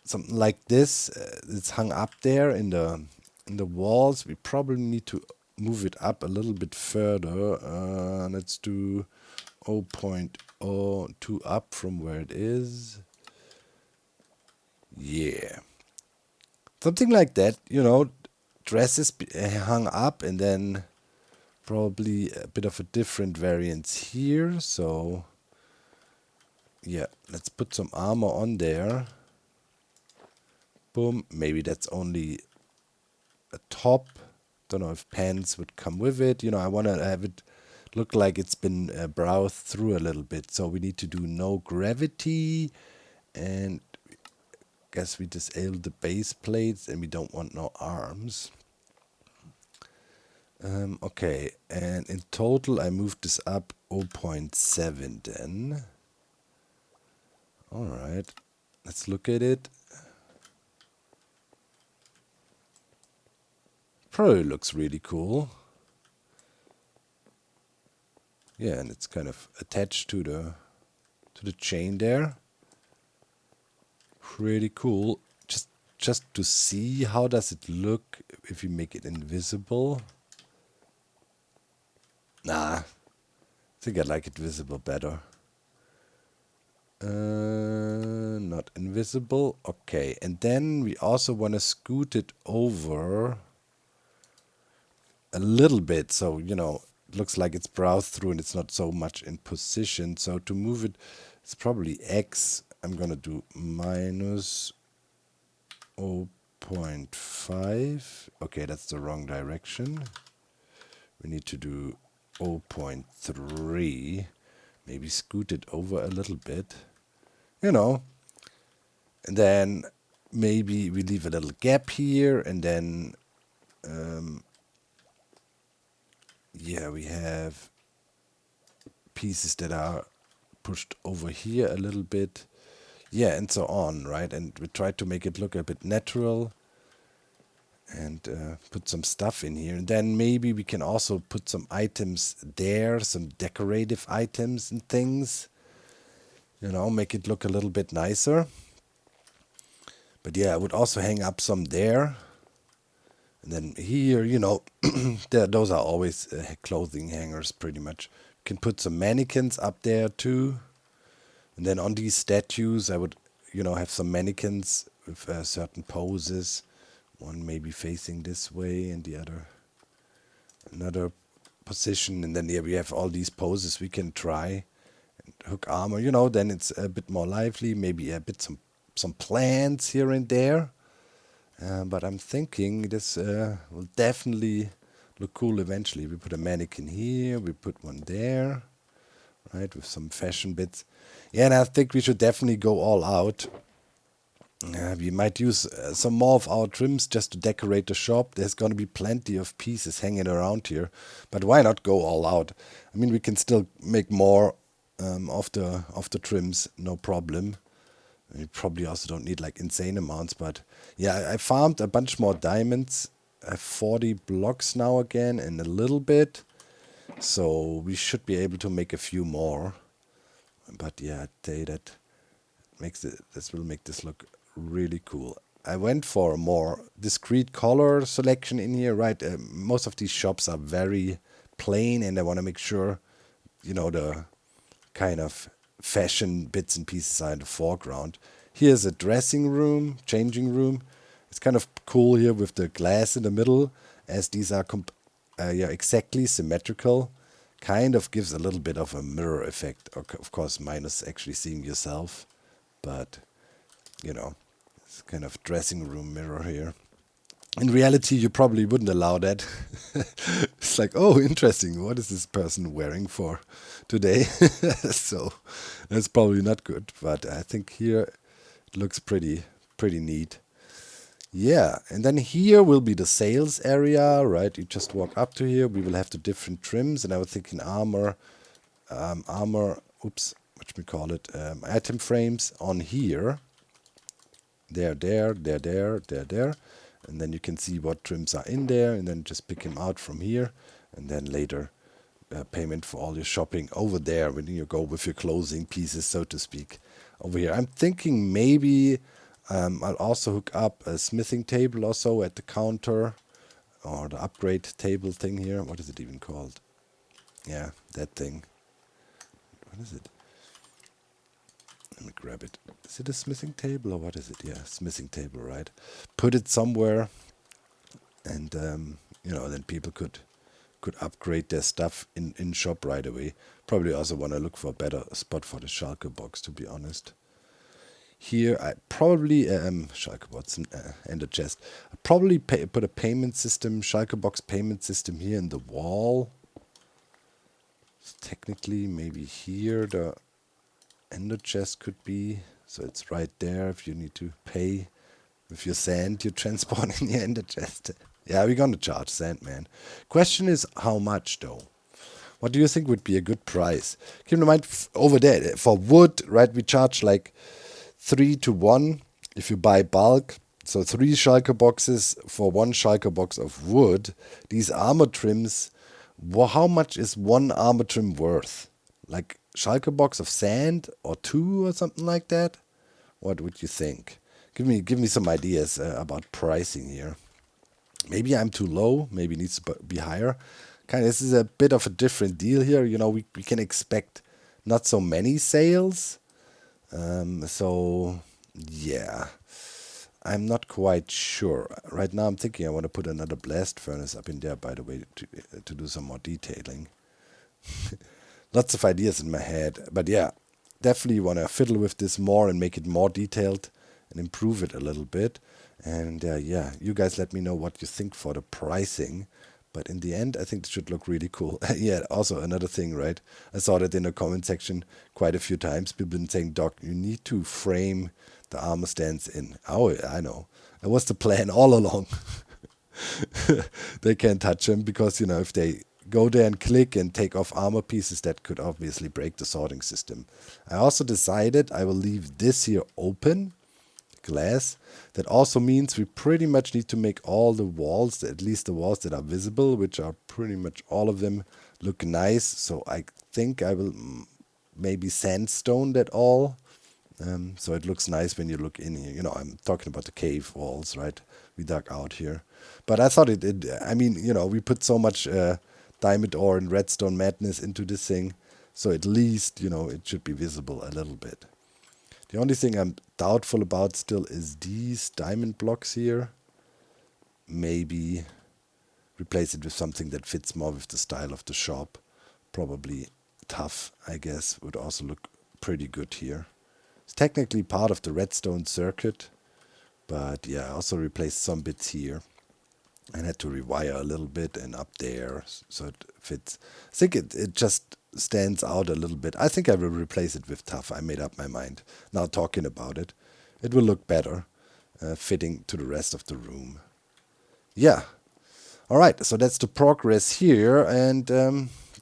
A: something like this. It's hung up there in the walls. We probably need to move it up a little bit further. Let's do 0.02 up from where it is. Yeah. Something like that, dresses hung up, and then probably a bit of a different variance here. So yeah, let's put some armor on there. Boom. Maybe that's only a top. Don't know if pants would come with it. I want to have it look like it's been browsed through a little bit. So we need to do no gravity, and guess we disable the base plates, and we don't want no arms. Okay, and in total I moved this up 0.7 then. Alright, let's look at it. Probably looks really cool. Yeah, and it's kind of attached to the chain there. Pretty cool. Just to see how does it look if you make it invisible. Nah, I think I like it visible better. Not invisible. Okay, and then we also want to scoot it over a little bit, so it looks like it's browsed through and it's not so much in position. So to move it, it's probably X. I'm gonna do minus 0.5. Okay, that's the wrong direction. We need to do 0.3. Maybe scoot it over a little bit. And then maybe we leave a little gap here, and then yeah, we have pieces that are pushed over here a little bit. Yeah, and so on, right? And we try to make it look a bit natural, and put some stuff in here. And then maybe we can also put some items there, some decorative items and things. Make it look a little bit nicer. But yeah, I would also hang up some there. And then here, those are always clothing hangers pretty much. You can put some mannequins up there too. And then on these statues, I would, have some mannequins with certain poses. One maybe facing this way, and the other another position. And then here we have all these poses we can try. And hook armor, then it's a bit more lively. Maybe a bit some plants here and there. But I'm thinking this will definitely look cool eventually. We put a mannequin here. We put one there. right, with some fashion bits. Yeah, and I think we should definitely go all out. We might use some more of our trims just to decorate the shop. There's going to be plenty of pieces hanging around here, but why not go all out? I mean, we can still make more of the trims, no problem. We probably also don't need like insane amounts, but yeah, I farmed a bunch more diamonds. I have 40 blocks now again and a little bit, so we should be able to make a few more. But yeah, I'd say that this will make this look really cool. I went for a more discreet color selection in here, right? Most of these shops are very plain, and I want to make sure, the kind of fashion bits and pieces are in the foreground. Here's a dressing room, changing room. It's kind of cool here with the glass in the middle, as these are exactly symmetrical. Kind of gives a little bit of a mirror effect, of course, minus actually seeing yourself. But, it's kind of dressing room mirror here. In reality, you probably wouldn't allow that. It's like, oh, interesting. What is this person wearing for today? So that's probably not good. But I think here it looks pretty neat. Yeah, and then here will be the sales area, right? You just walk up to here. We will have the different trims, and I was thinking armor, item frames on here. There. And then you can see what trims are in there, and then just pick them out from here. And then later, payment for all your shopping over there when you go with your closing pieces, so to speak, over here. I'm thinking maybe I'll also hook up a smithing table or so at the counter, or the upgrade table thing here. What is it even called? Yeah, that thing. What is it? Let me grab it. Is it a smithing table or what is it? Yeah, smithing table, right? Put it somewhere, and then people could upgrade their stuff in shop right away. Probably also want to look for a better spot for the shulker box, to be honest. Here I probably shulker box and a chest. I probably put a payment system, shulker box payment system here in the wall. So technically, maybe here the ender chest could be, so it's right there if you need to pay with your sand you're transporting your ender chest. Yeah, we're gonna charge sand, man. Question is how much though? What do you think would be a good price? Keep in mind, over there for wood, right, we charge like 3-to-1 if you buy bulk, so 3 shulker boxes for 1 shulker box of wood. These armor trims, how much is 1 armor trim worth? Like shulker box of sand or 2 or something like that? What would you think? Give me some ideas about pricing here. Maybe I'm too low. Maybe it needs to be higher. This is a bit of a different deal here. We can expect not so many sales. So yeah, I'm not quite sure. Right now I'm thinking I want to put another blast furnace up in there, by the way, to do some more detailing. Lots of ideas in my head, but yeah, definitely want to fiddle with this more and make it more detailed and improve it a little bit. And yeah, you guys let me know what you think for the pricing. But in the end, I think it should look really cool. Yeah, also another thing, right? I saw that in the comment section quite a few times. People been saying, Doc, you need to frame the armor stands in. Oh, I know. That was the plan all along. They can't touch them because, if they go there and click and take off armor pieces, that could obviously break the sorting system. I also decided I will leave this here open, glass. That also means we pretty much need to make all the walls, at least the walls that are visible, which are pretty much all of them, look nice. So I think I will maybe sandstone that all, so it looks nice when you look in here. I'm talking about the cave walls, right? We dug out here, but I thought we put so much diamond ore and redstone madness into this thing, so at least it should be visible a little bit. The only thing I'm doubtful about still is these diamond blocks here. Maybe replace it with something that fits more with the style of the shop. Probably tough, I guess, would also look pretty good here. It's technically part of the redstone circuit, but yeah, I also replaced some bits here and had to rewire a little bit and up there so it fits. I think it just stands out a little bit. I think I will replace it with tough. I made up my mind. Now talking about it. It will look better, fitting to the rest of the room. Yeah. All right, so that's the progress here. And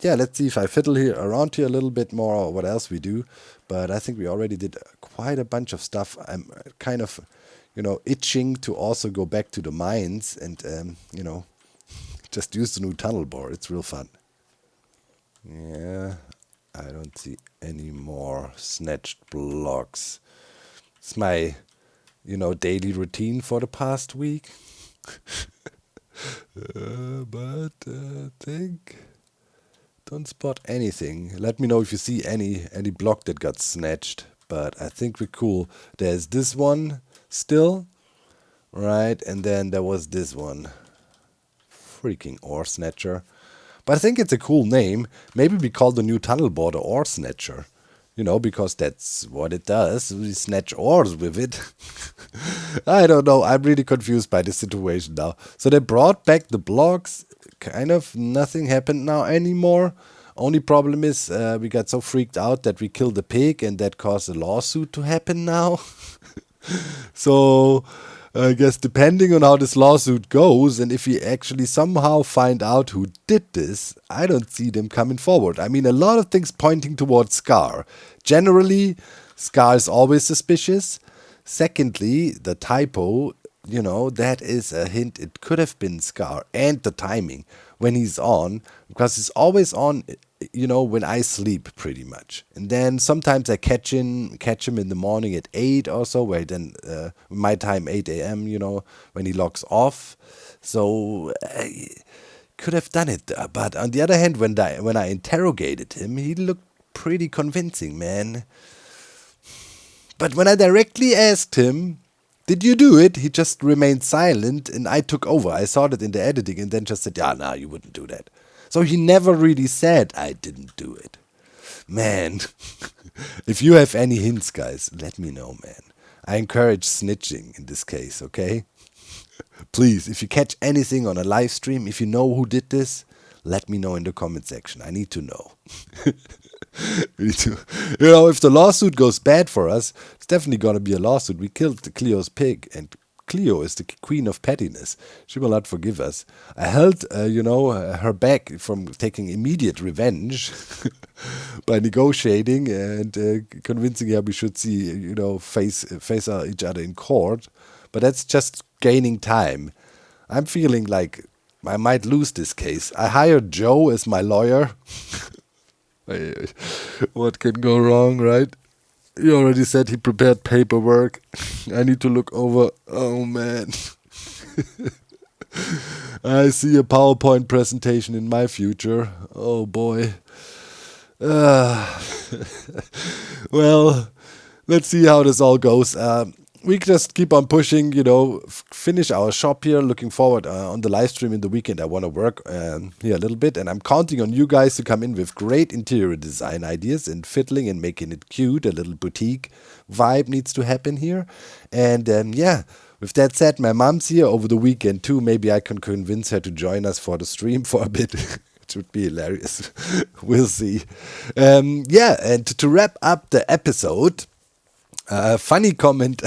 A: yeah, let's see if I fiddle here around here a little bit more or what else we do. But I think we already did quite a bunch of stuff. I'm kind of, itching to also go back to the mines and, just use the new tunnel bore. It's real fun. Yeah, I don't see any more snatched blocks. It's my, daily routine for the past week. But I think don't spot anything. Let me know if you see any block that got snatched. But I think we're cool. There's this one still, right? And then there was this one. Freaking Ore Snatcher. But I think it's a cool name. Maybe we call the new tunnel bore the Ore Snatcher. Because that's what it does. We snatch ores with it. I don't know. I'm really confused by this situation now. So they brought back the blocks. Kind of nothing happened now anymore. Only problem is we got so freaked out that we killed the pig and that caused a lawsuit to happen now. So I guess depending on how this lawsuit goes and if we actually somehow find out who did this, I don't see them coming forward. I mean, a lot of things pointing towards Scar. Generally, Scar is always suspicious. Secondly, the typo, that is a hint. It could have been Scar. And the timing when he's on, because he's always on, when I sleep pretty much. And then sometimes I catch him in the morning at 8 or so, where then my time 8 a.m., when he logs off. So I could have done it. But on the other hand, when I interrogated him, he looked pretty convincing, man. But when I directly asked him, did you do it? He just remained silent and I took over. I saw that in the editing and then just said, yeah, no, you wouldn't do that. So he never really said I didn't do it. Man, if you have any hints, guys, let me know, man. I encourage snitching in this case, okay? Please, if you catch anything on a live stream, if you know who did this, let me know in the comment section. I need to know. We need to, if the lawsuit goes bad for us, it's definitely going to be a lawsuit. We killed Cleo's pig, and Cleo is the queen of pettiness. She will not forgive us. I held, her back from taking immediate revenge by negotiating and convincing her we should see, face each other in court. But that's just gaining time. I'm feeling like I might lose this case. I hired Joe as my lawyer. What can go wrong, right? He already said he prepared paperwork. I need to look over. Oh, man. I see a PowerPoint presentation in my future. Oh, boy. Well, let's see how this all goes. We just keep on pushing, finish our shop here. Looking forward on the live stream in the weekend. I want to work here a little bit, and I'm counting on you guys to come in with great interior design ideas and fiddling and making it cute. A little boutique vibe needs to happen here. And with that said, my mom's here over the weekend too. Maybe I can convince her to join us for the stream for a bit. It would be hilarious. We'll see. And to wrap up the episode, a funny comment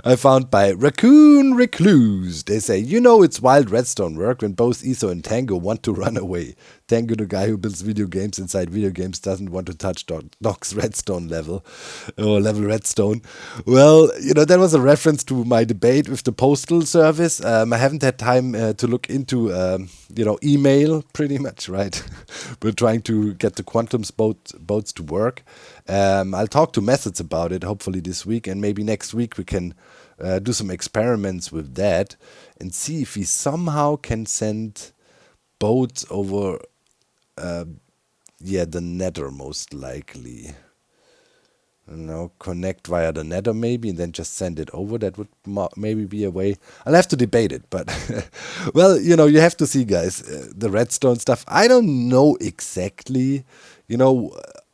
A: I found by Raccoon Recluse. They say, it's wild redstone work when both Etho and Tango want to run away. Tango, the guy who builds video games inside video games, doesn't want to touch Doc's redstone level or level redstone. Well, that was a reference to my debate with the postal service. I haven't had time to look into, email pretty much, right? We're trying to get the Quantum's boats to work. I'll talk to Methods about it hopefully this week, and maybe next week we can do some experiments with that and see if we somehow can send boats over the nether most likely. Connect via the nether maybe and then just send it over. That would maybe be a way. I'll have to debate it, but well, you have to see, guys, the redstone stuff. I don't know exactly,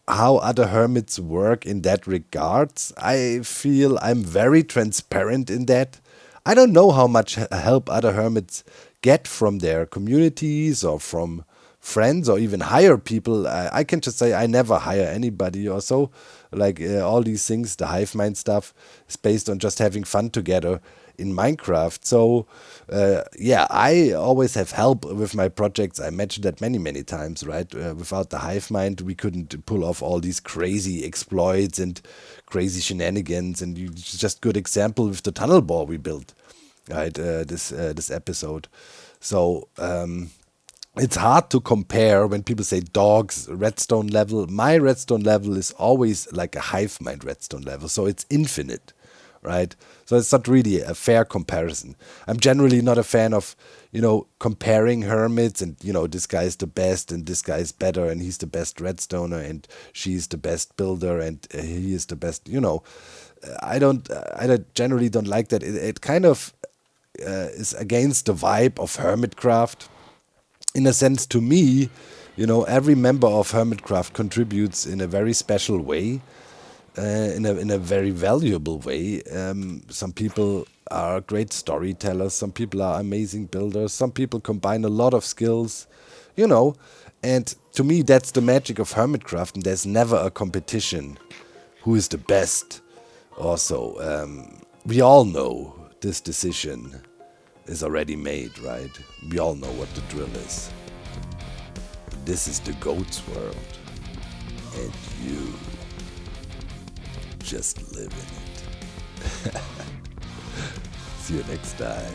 A: how other hermits work in that regards. I feel I'm very transparent in that. I don't know how much help other hermits get from their communities or from friends or even hire people. I can just say I never hire anybody or so. Like all these things, the hive mind stuff is based on just having fun together in Minecraft. So yeah, I always have help with my projects. I mentioned that many times, right? Without the hive mind, we couldn't pull off all these crazy exploits and crazy shenanigans. And just good example with the tunnel bore we built, right? This episode. So it's hard to compare when people say dogs redstone level. My redstone level is always like a hive mind redstone level, so it's infinite, right? So it's not really a fair comparison. I'm generally not a fan of, comparing hermits and, this guy's the best and this guy's better and he's the best redstoner and she's the best builder and he is the best, I generally don't like that. It kind of is against the vibe of Hermitcraft. In a sense, to me, every member of Hermitcraft contributes in a very special way, in a very valuable way. Some people are great storytellers, some people are amazing builders, some people combine a lot of skills, and to me that's the magic of Hermitcraft, and there's never a competition who is the best. Also, we all know this decision is already made, right? We all know what the drill is. This is the goat's world, and you just live in it. See you next time.